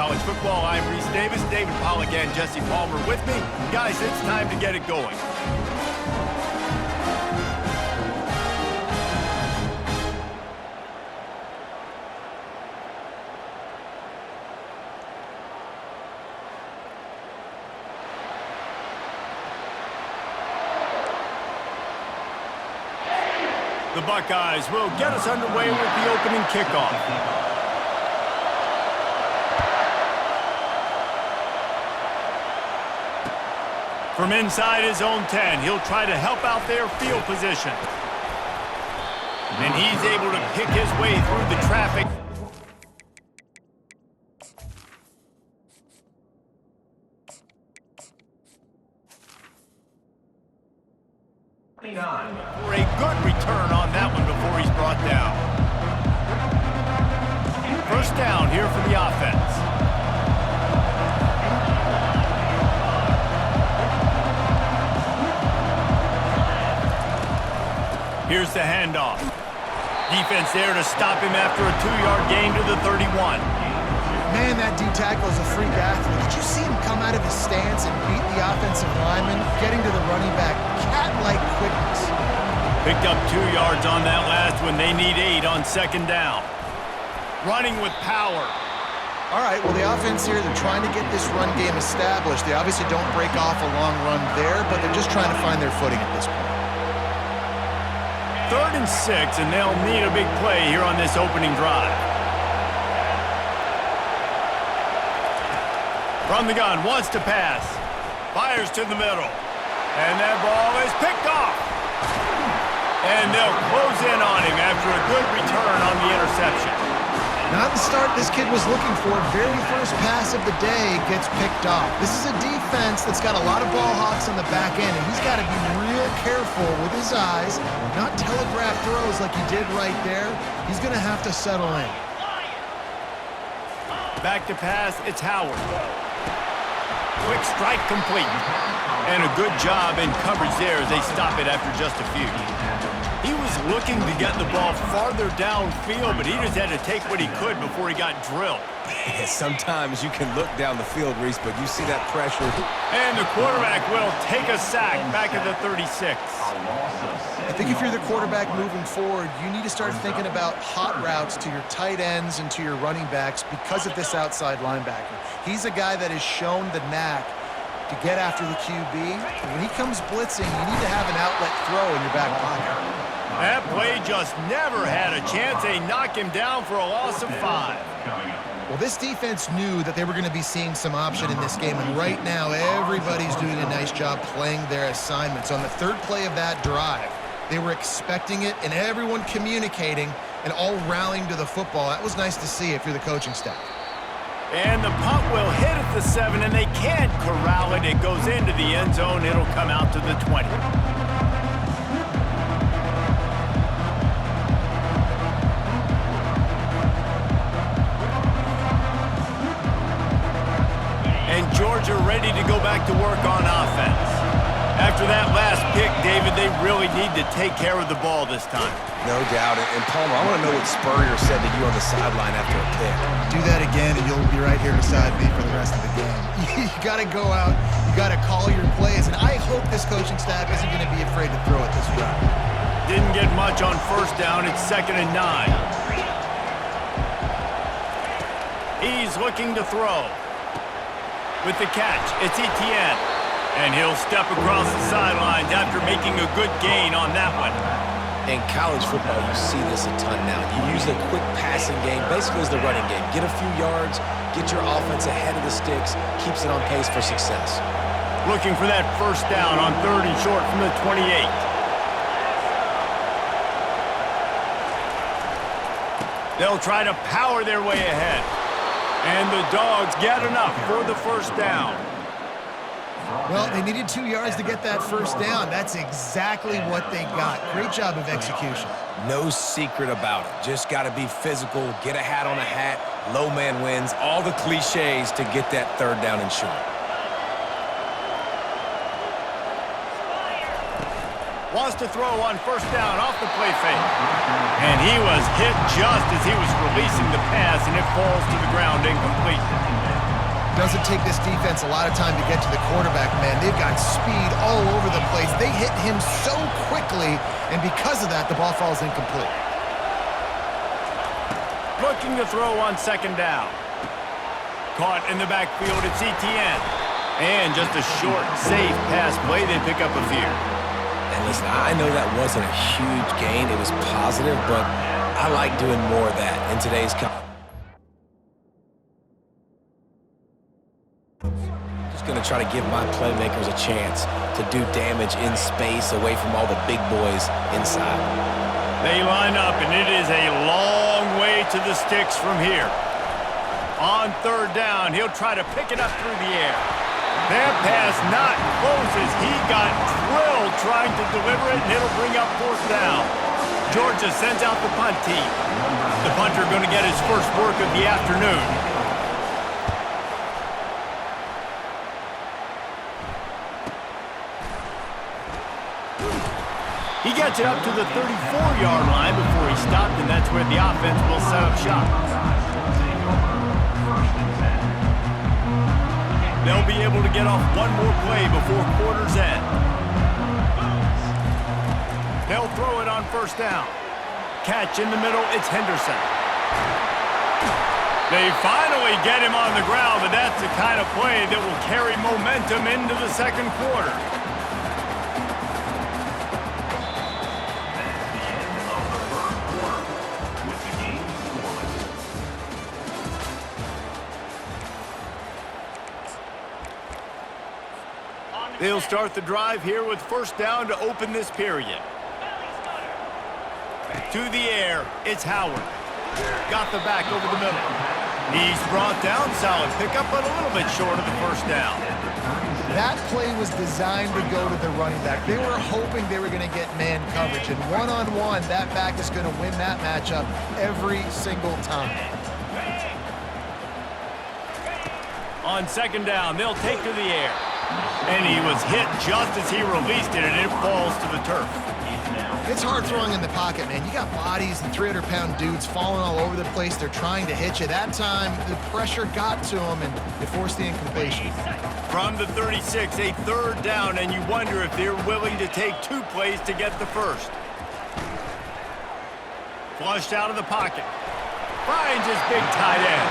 college football. I'm Reese Davis, David Pollack, and Jesse Palmer with me. Guys, it's time to get it going. The Buckeyes will get us underway with the opening kickoff. From inside his own 10, he'll try to help out their field position. And he's able to pick his way through the traffic. For a good return on that one before he's brought down. First down here for the offense. Here's the handoff. Defense there to stop him after a 2-yard gain to the 31. Man, that D-tackle is a freak athlete. Did you see him come out of his stance and beat the offensive lineman, getting to the running back? Cat-like quickness. Picked up 2 yards on that last one. They need 8 on second down. Running with power. All right, well, the offense here, they're trying to get this run game established. They obviously don't break off a long run there, but they're just trying to find their footing at this point. 3rd and 6, and they'll need a big play here on this opening drive. From the gun, wants to pass. Fires to the middle. And that ball is picked off. And they'll close in on him after a good return on the interception. Not the start this kid was looking for. Very first pass of the day gets picked off. This is a defense that's got a lot of ball hawks on the back end, and he's got to be real careful with his eyes, not telegraph throws like he did right there. He's going to have to settle in. Back to pass, it's Howard. Quick strike complete. And a good job in coverage there as they stop it after just a few. He was looking to get the ball farther downfield, but he just had to take what he could before he got drilled. Sometimes you can look down the field, Reese, but you see that pressure. And the quarterback will take a sack back at the 36. I think if you're the quarterback moving forward, you need to start thinking about hot routes to your tight ends and to your running backs because of this outside linebacker. He's a guy that has shown the knack to get after the QB. When he comes blitzing, you need to have an outlet throw in your back pocket. That play just never had a chance. They knock him down for a loss of 5. Well, this defense knew that they were going to be seeing some option in this game, and right now everybody's doing a nice job playing their assignments. On the 3rd play of that drive, they were expecting it, and everyone communicating and all rallying to the football. That was nice to see if you're the coaching staff. And the punt will hit at the 7, and they can't corral it. It goes into the end zone. It'll come out to the 20. And Georgia ready to go back to work on offense. After that last pick, David, they really need to take care of the ball this time. No doubt. And Palmer, I want to know what Spurrier said to you on the sideline after a pick. Do that again, and you'll be right here beside me for the rest of the game. You got to go out. You got to call your plays, and I hope this coaching staff isn't going to be afraid to throw it this route. Didn't get much on first down. It's 2nd and 9. He's looking to throw. With the catch, it's Etienne. And he'll step across the sidelines after making a good gain on that one. In college football, you see this a ton now. You use a quick passing game, basically as the running game. Get a few yards, get your offense ahead of the sticks, keeps it on pace for success. Looking for that first down on 3rd and short from the 28. They'll try to power their way ahead. And the Dogs get enough for the first down. Well, they needed 2 yards to get that first down. That's exactly what they got. Great job of execution. No secret about it. Just got to be physical, get a hat on a hat, low man wins, all the cliches to get that 3rd down and short. Wants to throw on first down off the play fake. And he was hit just as he was releasing the pass, and it falls to the ground incomplete. Doesn't take this defense a lot of time to get to the quarterback, man. They've got speed all over the place. They hit him so quickly, and because of that, the ball falls incomplete. Looking to throw on second down. Caught in the backfield, it's Etienne. And just a short, safe pass play, they pick up a few. And listen, I know that wasn't a huge gain. It was positive, but I like doing more of that in today's going to try to give my playmakers a chance to do damage in space away from all the big boys inside. They line up, and it is a long way to the sticks from here. On third down, he'll try to pick it up through the air. That pass not close as he got drilled trying to deliver it, and it'll bring up fourth down. Georgia sends out the punt team. The punter going to get his first work of the afternoon. He gets it up to the 34-yard line before he stopped, and that's where the offense will set up shop. They'll be able to get off one more play before quarter's end. They'll throw it on first down. Catch in the middle, it's Henderson. They finally get him on the ground, and that's the kind of play that will carry momentum into the second quarter. They'll start the drive here with first down to open this period. To the air, it's Howard. Got the back over the middle. He's brought down, solid pickup, but a little bit short of the first down. That play was designed to go to the running back. They were hoping they were going to get man coverage, and one-on-one, that back is going to win that matchup every single time. On second down, they'll take to the air. And he was hit just as he released it, and it falls to the turf. It's hard throwing in the pocket, man. You got bodies and 300-pound dudes falling all over the place. They're trying to hit you. That time, the pressure got to him, and it forced the incompletion. From the 36, a third down, and you wonder if they're willing to take two plays to get the first. Flushed out of the pocket. Finds his big tight end.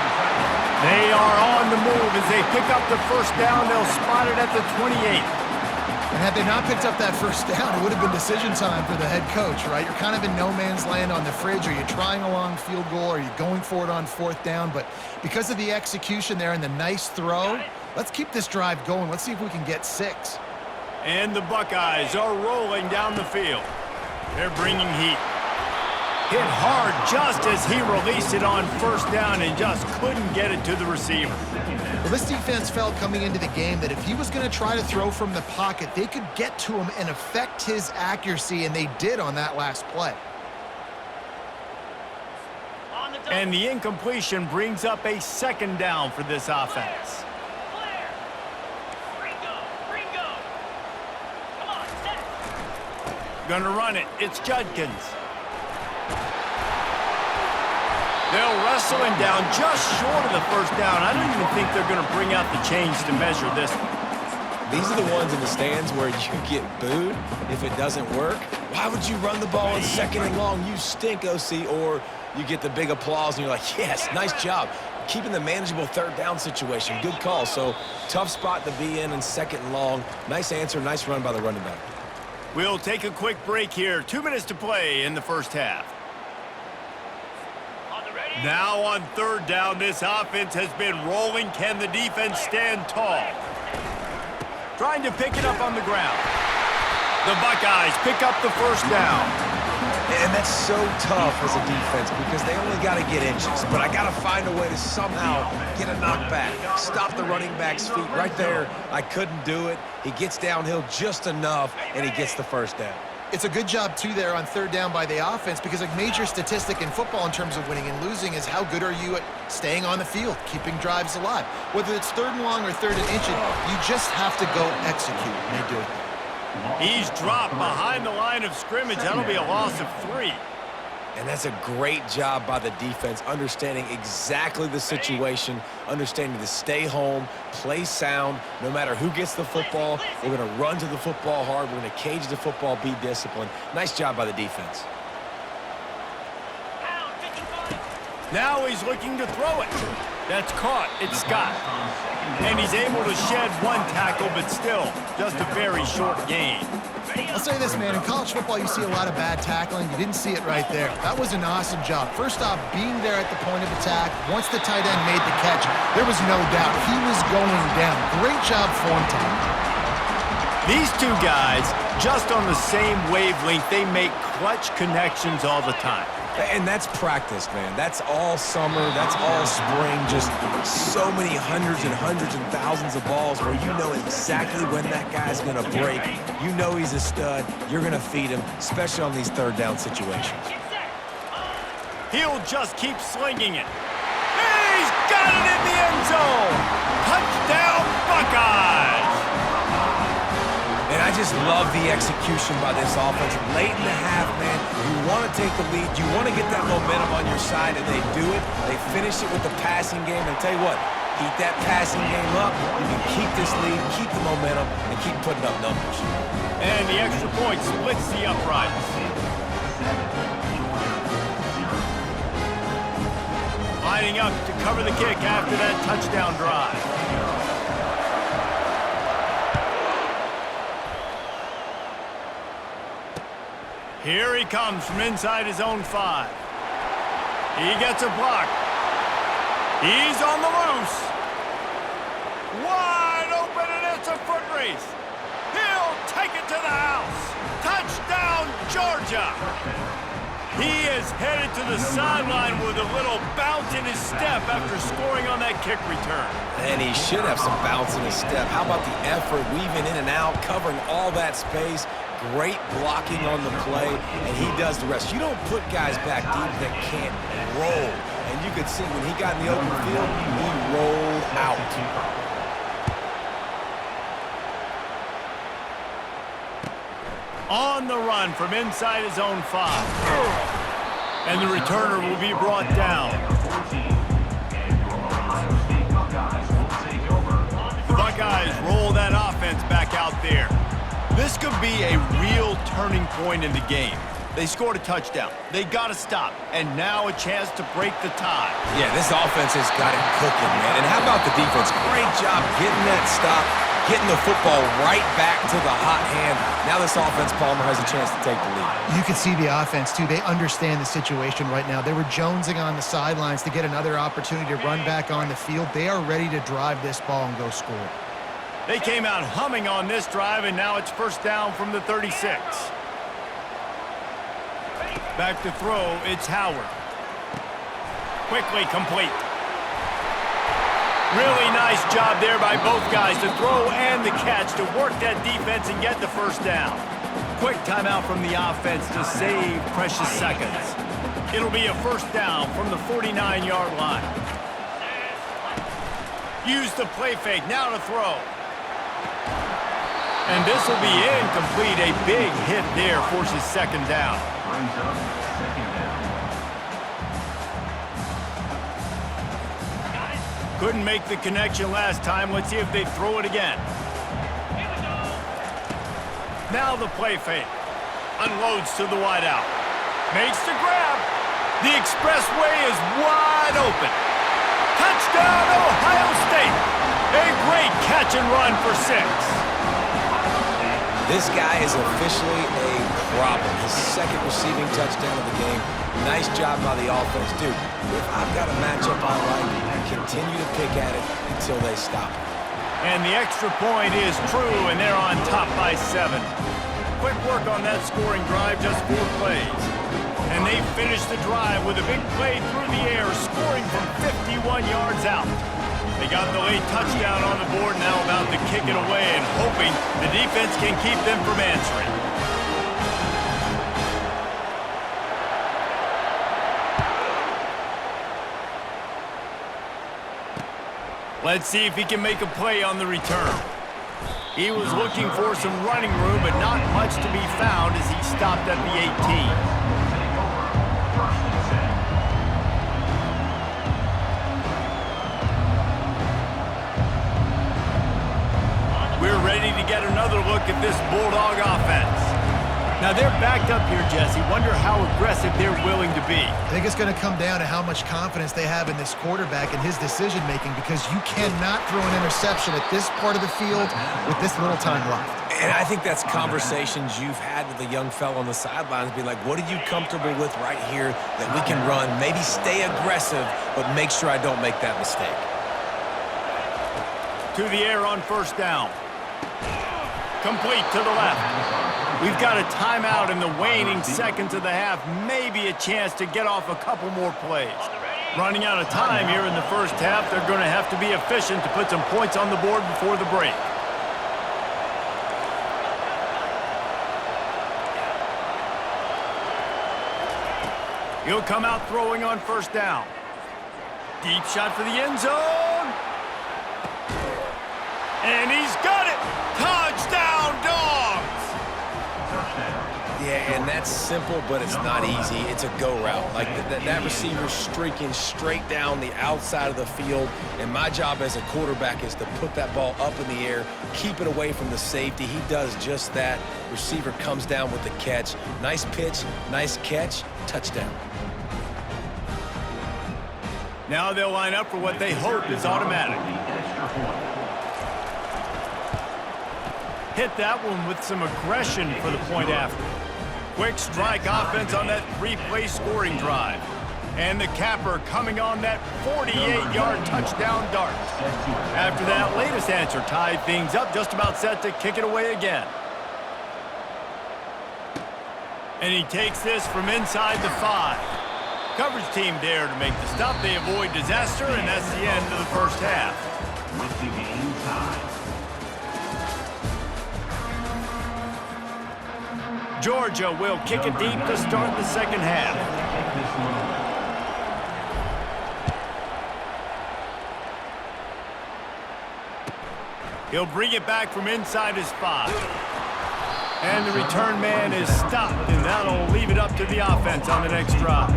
They are on the move as they pick up the first down. They'll spot it at the 28. And had they not picked up that first down, it would have been decision time for the head coach, right? You're kind of in no man's land on the fridge. Are you trying a long field goal? Are you going for it on fourth down? But because of the execution there and the nice throw, let's keep this drive going. Let's see if we can get 6. And the Buckeyes are rolling down the field. They're bringing heat. Hit hard just as he released it on first down and just couldn't get it to the receiver. Well, this defense felt coming into the game that if he was going to try to throw from the pocket, they could get to him and affect his accuracy, and they did on that last play. And the incompletion brings up a second down for this offense. Gonna run it. It's Judkins. They'll wrestle him down just short of the first down. I don't even think they're going to bring out the chains to measure this one. These are the ones in the stands where you get booed if it doesn't work. Why would you run the ball in second and long? You stink, OC. Or you get the big applause and you're like, yes, nice job. Keeping the manageable third down situation. Good call. So tough spot to be in second and long. Nice answer, nice run by the running back. We'll take a quick break here. 2 minutes to play in the first half. Now on third down, this offense has been rolling. Can the defense stand tall? Trying to pick it up on the ground. The Buckeyes pick up the first down. And that's so tough as a defense because they only got to get inches. But I got to find a way to somehow get a knockback. Stop the running back's feet right there. I couldn't do it. He gets downhill just enough, and he gets the first down. It's a good job, too, there on third down by the offense because a major statistic in football in terms of winning and losing is how good are you at staying on the field, keeping drives alive. Whether it's third and long or third and inches, you just have to go execute, and they do it. He's dropped behind the line of scrimmage. That'll be a loss of 3. And that's a great job by the defense, understanding exactly the situation, understanding to stay home, play sound. No matter who gets the football, we're going to run to the football hard. We're going to cage the football, be disciplined. Nice job by the defense. Now he's looking to throw it. That's caught. It's Scott. And he's able to shed one tackle, but still, just a very short gain. I'll say this, man. In college football, you see a lot of bad tackling. You didn't see it right there. That was an awesome job. First off, being there at the point of attack. Once the tight end made the catch, there was no doubt he was going down. Great job form time. These two guys, just on the same wavelength, they make clutch connections all the time. And that's practice, man. That's all summer. That's all spring. Just so many hundreds and thousands of balls where you know exactly when that guy's going to break. You know he's a stud. You're going to feed him, especially on these third down situations. He'll just keep slinging it. He's got it in the end zone. Touchdown, Buckeyes. And I just love the execution by this offense. Late in the half, man, you want to take the lead. You want to get that momentum on your side, and they do it. They finish it with the passing game. And tell you what, keep that passing game up. You can keep this lead, keep the momentum, and keep putting up numbers. And the extra point splits the uprights. Lining up to cover the kick after that touchdown drive. Here he comes from inside his own 5. He gets a block. He's on the loose. Wide open, and it's a foot race. He'll take it to the house. Touchdown, Georgia. He is headed to the sideline with a little bounce in his step after scoring on that kick return. And he should have some bounce in his step. How about the effort, weaving in and out, covering all that space. Great blocking on the play, and he does the rest. You don't put guys back deep that can't roll. And you could see when he got in the open field, he rolled out. On the run from inside his own 5. And the returner will be brought down. The Buckeyes roll that offense back out there. This could be a real turning point in the game. They scored a touchdown. They got to stop. And now a chance to break the tie. Yeah, this offense has got it cooking, man. And how about the defense? Great job getting that stop, getting the football right back to the hot hand. Now this offense, Palmer, has a chance to take the lead. You can see the offense, too. They understand the situation right now. They were jonesing on the sidelines to get another opportunity to run back on the field. They are ready to drive this ball and go score. They came out humming on this drive, and now it's first down from the 36. Back to throw, it's Howard. Quickly complete. Really nice job there by both guys to throw and the catch to work that defense and get the first down. Quick timeout from the offense to save precious seconds. It'll be a first down from the 49-yard line. Use the play fake, now to throw. And this will be incomplete. A big hit there forces second down. Couldn't make the connection last time. Let's see if they throw it again. Now the play fake. Unloads to the wideout. Makes the grab. The expressway is wide open. Touchdown, Ohio State. A great catch and run for 6. This guy is officially a problem. His second receiving touchdown of the game. Nice job by the offense. Dude, if I've got a matchup I like, continue to pick at it until they stop it. And the extra point is true, and they're on top by 7. Quick work on that scoring drive, just 4 plays. And they finish the drive with a big play through the air, scoring from 51 yards out. They got the late touchdown on the board, now about to kick it away and hoping the defense can keep them from answering. Let's see if he can make a play on the return. He was looking for some running room, but not much to be found as he stopped at the 18. another look at this Bulldog offense. Now they're backed up here, Jesse. Wonder how aggressive they're willing to be. I think it's going to come down to how much confidence they have in this quarterback and his decision-making, because you cannot throw an interception at this part of the field with this little time left. And I think that's conversations you've had with a young fellow on the sidelines, being like, what are you comfortable with right here that we can run? Maybe stay aggressive, but make sure I don't make that mistake. To the air on first down. Complete to the left. We've got a timeout in the waning seconds of the half. Maybe a chance to get off a couple more plays. Running out of time here in the first half. They're going to have to be efficient to put some points on the board before the break. He'll come out throwing on first down. Deep shot for the end zone. And he's got it. Touchdown, Dogs! Yeah, and that's simple, but it's not easy. It's a go route. Like that receiver streaking straight down the outside of the field, and my job as a quarterback is to put that ball up in the air, keep it away from the safety. He does just that. Receiver comes down with the catch. Nice pitch, nice catch, touchdown. Now they'll line up for what they hope is automatic. Hit that one with some aggression for the point after. Quick strike offense on that 3-play scoring drive. And the capper coming on that 48-yard touchdown dart. After that latest answer tied things up, just about set to kick it away again. And he takes this from inside the 5. Coverage team there to make the stop. They avoid disaster, and that's the end of the first half. With the game tied. Georgia will kick it deep to start the second half. He'll bring it back from inside his 5. And the return man is stopped, and that'll leave it up to the offense on the next drive.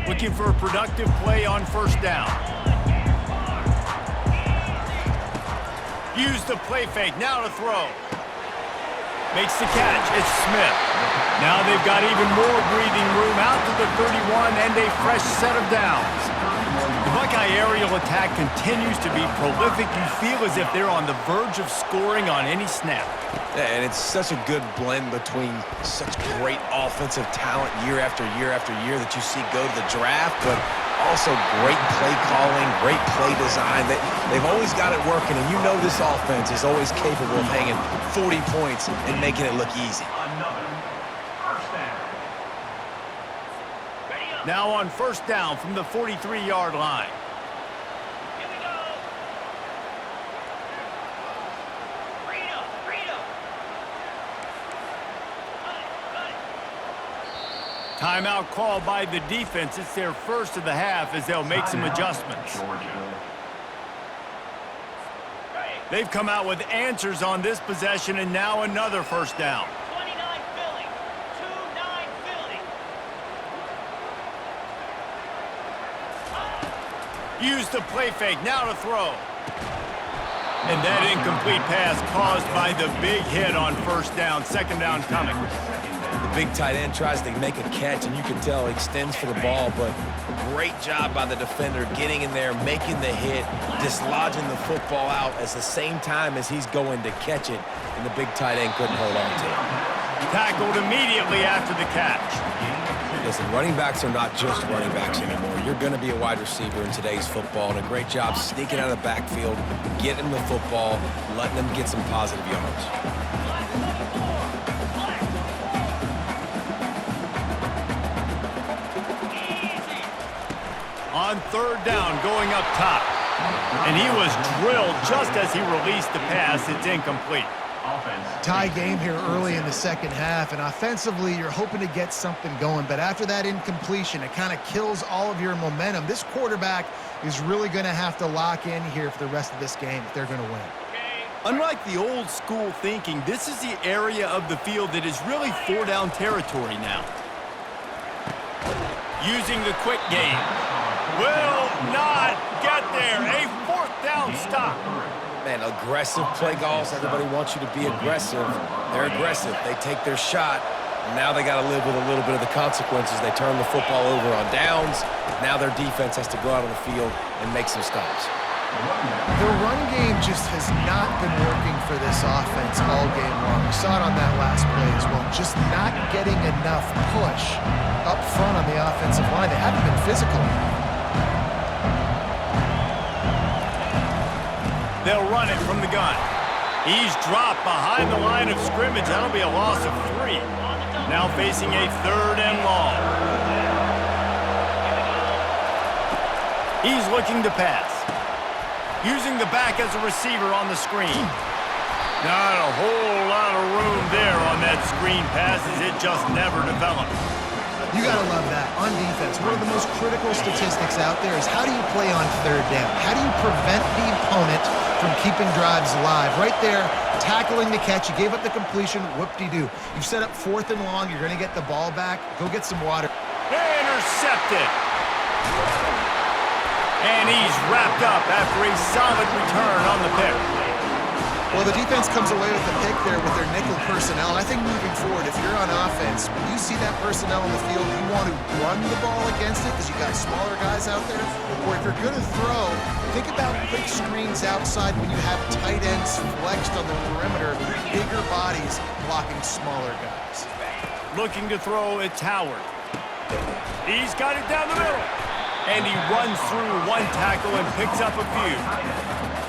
Looking for a productive play on first down. Use the play fake, now to throw. Makes the catch, it's Smith. Now they've got even more breathing room out to the 31 and a fresh set of downs. The Buckeye aerial attack continues to be prolific. You feel as if they're on the verge of scoring on any snap. Yeah, and it's such a good blend between such great offensive talent year after year after year that you see go to the draft, but also great play calling, great play design. They've always got it working, and you know this offense is always capable of hanging 40 points and making it look easy. Now on first down from the 43-yard line. Here we go. Freedom. Timeout called by the defense. It's their first of the half as they'll make some adjustments. They've come out with answers on this possession, and now another first down. 29 Philly. 2-9 Philly. Use the play fake, now to throw. And that incomplete pass caused by the big hit on first down. Second down coming. The big tight end tries to make a catch, and you can tell he extends for the ball, but great job by the defender getting in there, making the hit, dislodging the football out at the same time as he's going to catch it, and the big tight end couldn't hold on to it. Tackled immediately after the catch. Listen, running backs are not just running backs anymore. You're going to be a wide receiver in today's football, and a great job sneaking out of the backfield, getting the football, letting them get some positive yards. On third down, going up top. And he was drilled just as he released the pass. It's incomplete. Tie game here early in the second half, and offensively you're hoping to get something going, but after that incompletion, it kind of kills all of your momentum. This quarterback is really going to have to lock in here for the rest of this game if they're going to win. Unlike the old school thinking, this is the area of the field that is really four-down territory now. Using the quick game. will not get there. A fourth down stop. Man, aggressive play calls. Everybody wants you to be aggressive. They're aggressive. They take their shot. Now they got to live with a little bit of the consequences. They turn the football over on downs. Now their defense has to go out on the field and make some stops. The run game just has not been working for this offense all game long. We saw it on that last play as well. Just not getting enough push up front on the offensive line. They haven't been physical enough. They'll run it from the gun. He's dropped behind the line of scrimmage. That'll be a loss of 3. Now facing a 3rd and long. He's looking to pass. Using the back as a receiver on the screen. Not a whole lot of room there on that screen pass as it just never developed. You got to love that. On defense, one of the most critical statistics out there is how do you play on 3rd down? How do you prevent the opponent from keeping drives alive? Right there, tackling the catch. You gave up the completion. Whoop-de-doo. You've set up 4th and long. You're going to get the ball back. Go get some water. Intercepted. And he's wrapped up after a solid return on the pick. Well, the defense comes away with the pick there with their nickel personnel. And I think moving forward, if you're on offense, when you see that personnel on the field, you want to run the ball against it because you got smaller guys out there. Or if you're going to throw, think about quick screens outside when you have tight ends flexed on the perimeter, bigger bodies blocking smaller guys. Looking to throw, it's Howard. He's got it down the middle. And he runs through one tackle and picks up a few.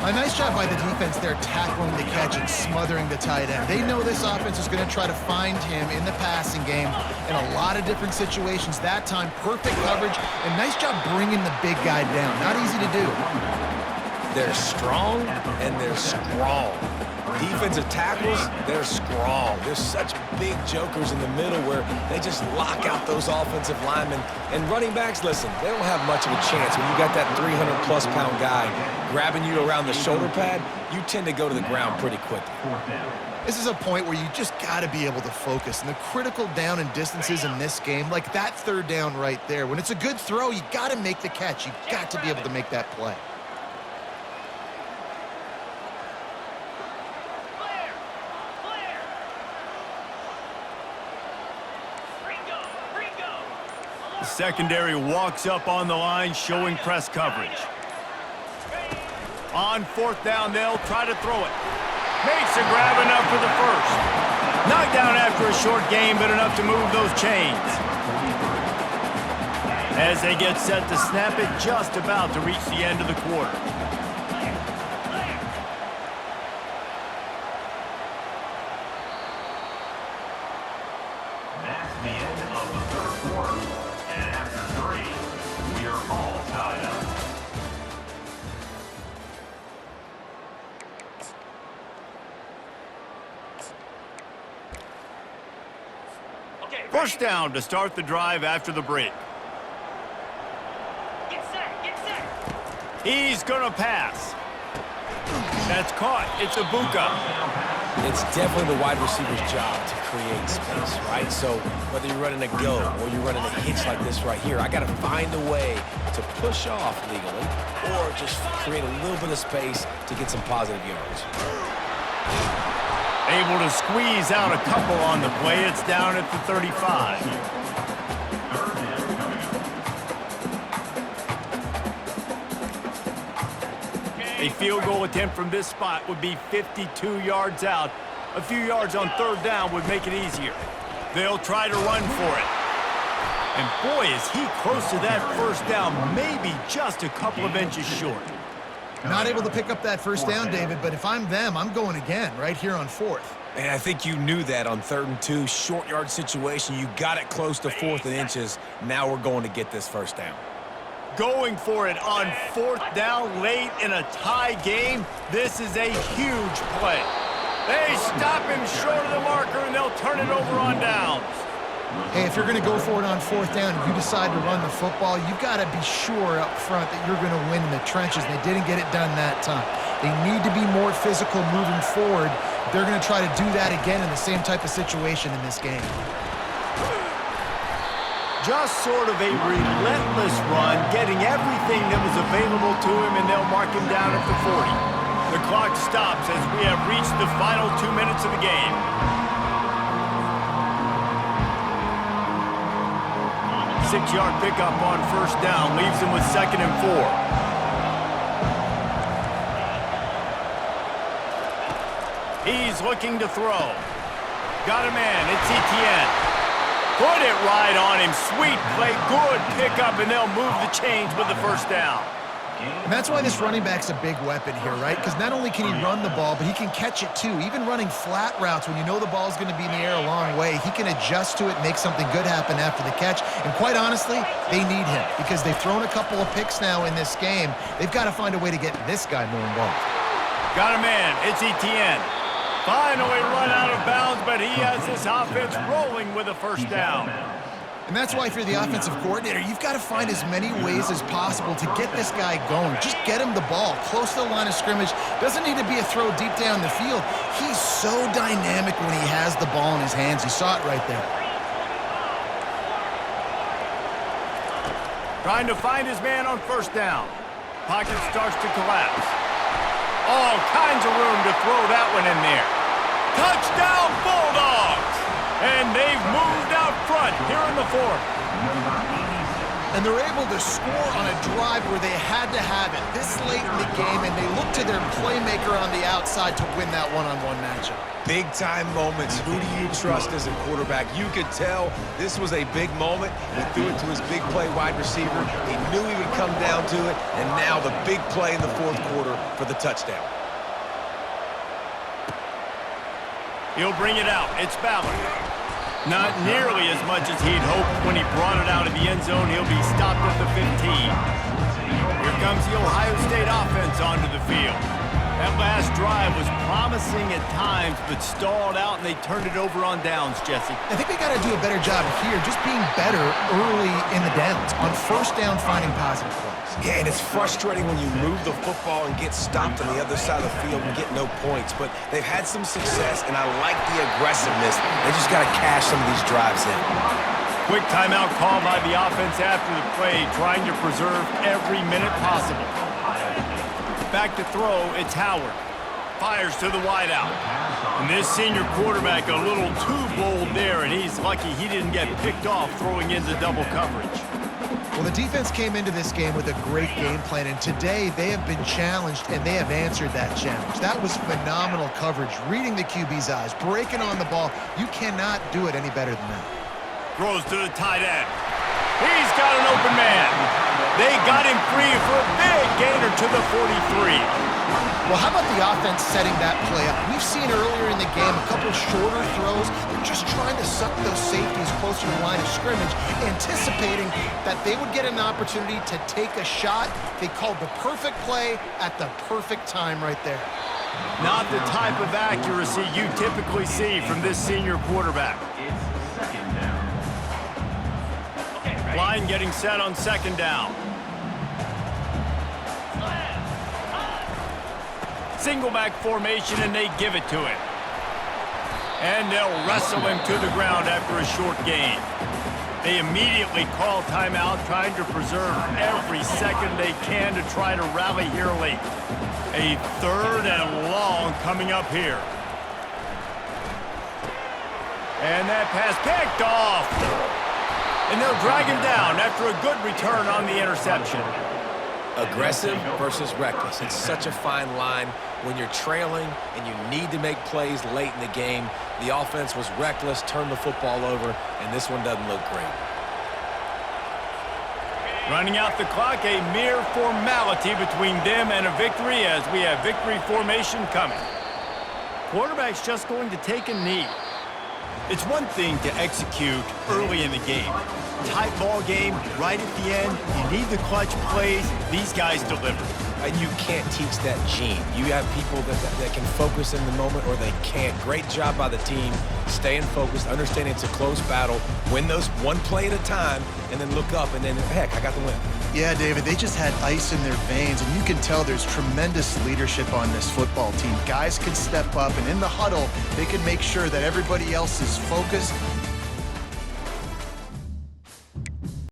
A nice job by the defense there tackling the catch and smothering the tight end. They know this offense is going to try to find him in the passing game in a lot of different situations. That time, perfect coverage, and nice job bringing the big guy down. Not easy to do. They're strong and they're strong. Defensive tackles, they're strong. There's such big jokers in the middle where they just lock out those offensive linemen. And running backs, listen, they don't have much of a chance. When you got that 300-plus pound guy grabbing you around the shoulder pad, you tend to go to the ground pretty quickly. This is a point where you just got to be able to focus. And the critical down and distances in this game, like that 3rd down right there, when it's a good throw, you got to make the catch. You've got to be able to make that play. The secondary walks up on the line, showing press coverage. On 4th down, they'll try to throw it. Makes a grab enough for the first. Knocked down after a short game, but enough to move those chains. As they get set to snap it, just about to reach the end of the quarter. That's the end of the 3rd quarter. And after 3, we are all tied up. First down to start the drive after the break. Get set, get set. He's going to pass. That's caught. It's Ibuka. It's definitely the wide receiver's job to create space, right? So whether you're running a go or you're running a hitch like this right here, I got to find a way to push off legally or just create a little bit of space to get some positive yards. Able to squeeze out a couple on the play. It's down at the 35. A field goal attempt from this spot would be 52 yards out. A few yards on 3rd down would make it easier. They'll try to run for it. And boy, is he close to that first down, maybe just a couple of inches short. Not able to pick up that first down, David, but if I'm them, I'm going again right here on 4th. And I think you knew that on 3rd and 2, short yard situation. You got it close to 4th and inches. Now we're going to get this first down. Going for it on 4th down late in a tie game. This is a huge play. They stop him short of the marker, and they'll turn it over on downs. Hey, if you're going to go for it on 4th down and you decide to run the football, you've got to be sure up front that you're going to win in the trenches. They didn't get it done that time. They need to be more physical moving forward. They're going to try to do that again in the same type of situation in this game. Just sort of a relentless run, getting everything that was available to him, and they'll mark him down at the 40. The clock stops as we have reached the final 2 minutes of the game. Six-yard pickup on first down leaves him with 2nd and 4. He's looking to throw. Got a man. It's Etienne. Put it right on him. Sweet play. Good pickup, and they'll move the chains with the first down. And that's why this running back's a big weapon here, right? Because not only can he run the ball, but he can catch it too. Even running flat routes when you know the ball's going to be in the air a long way, he can adjust to it, make something good happen after the catch. And quite honestly, they need him because they've thrown a couple of picks now in this game. They've got to find a way to get this guy more involved. Got a man. It's Etienne. Finally run out of bounds, but he has this offense rolling with a first down. And that's why if you're the offensive coordinator, you've got to find as many ways as possible to get this guy going. Just get him the ball close to the line of scrimmage. Doesn't need to be a throw deep down the field. He's so dynamic when he has the ball in his hands. You saw it right there. Trying to find his man on first down. Pocket starts to collapse. All kinds of room to throw that one in there. Touchdown, Bulldogs! And they've moved out front here in the 4th. And they're able to score on a drive where they had to have it this late in the game, and they look to their playmaker on the outside to win that one-on-one matchup. Big-time moments. Who do you trust as a quarterback? You could tell this was a big moment. He threw it to his big play wide receiver. He knew he would come down to it, and now the big play in the 4th quarter for the touchdown. He'll bring it out. It's Ballard. Not nearly as much as he'd hoped when he brought it out of the end zone. He'll be stopped at the 15. Here comes the Ohio State offense onto the field. That last drive was promising at times, but stalled out, and they turned it over on downs, Jesse. I think they got to do a better job here, just being better early in the downs. On first down, finding positive plays. Yeah, and it's frustrating when you move the football and get stopped on the other side of the field and get no points. But they've had some success, and I like the aggressiveness. They just got to cash some of these drives in. Quick timeout call by the offense after the play, trying to preserve every minute possible. Back to throw, it's Howard. Fires to the wideout. And this senior quarterback a little too bold there, and he's lucky he didn't get picked off throwing into double coverage. Well, the defense came into this game with a great game plan, and today they have been challenged, and they have answered that challenge. That was phenomenal coverage, reading the QB's eyes, breaking on the ball. You cannot do it any better than that. Throws to the tight end. He's got an open man. They got him free for a big gainer to the 43. Well, how about the offense setting that play up? We've seen earlier in the game a couple shorter throws. They're just trying to suck those safeties closer to the line of scrimmage, anticipating that they would get an opportunity to take a shot. They called the perfect play at the perfect time right there. Not the type of accuracy you typically see from this senior quarterback. Line getting set on second down. Single back formation, and they give it to him. And they'll wrestle him to the ground after a short gain. They immediately call timeout, trying to preserve every second they can to try to rally here late. A 3rd and long coming up here. And that pass picked off. And they'll drag him down after a good return on the interception. Aggressive versus reckless. It's such a fine line when you're trailing and you need to make plays late in the game. The offense was reckless, turned the football over, and this one doesn't look great. Running out the clock, a mere formality between them and a victory as we have victory formation coming. Quarterback's just going to take a knee. It's one thing to execute early in the game. Tight ball game, right at the end. You need the clutch plays. These guys deliver. And you can't teach that gene. You have people that can focus in the moment or they can't. Great job by the team, staying focused, understanding it's a close battle, win those one play at a time, and then look up, and then, heck, I got the win. Yeah, David, they just had ice in their veins, and you can tell there's tremendous leadership on this football team. Guys can step up, and in the huddle, they can make sure that everybody else is focused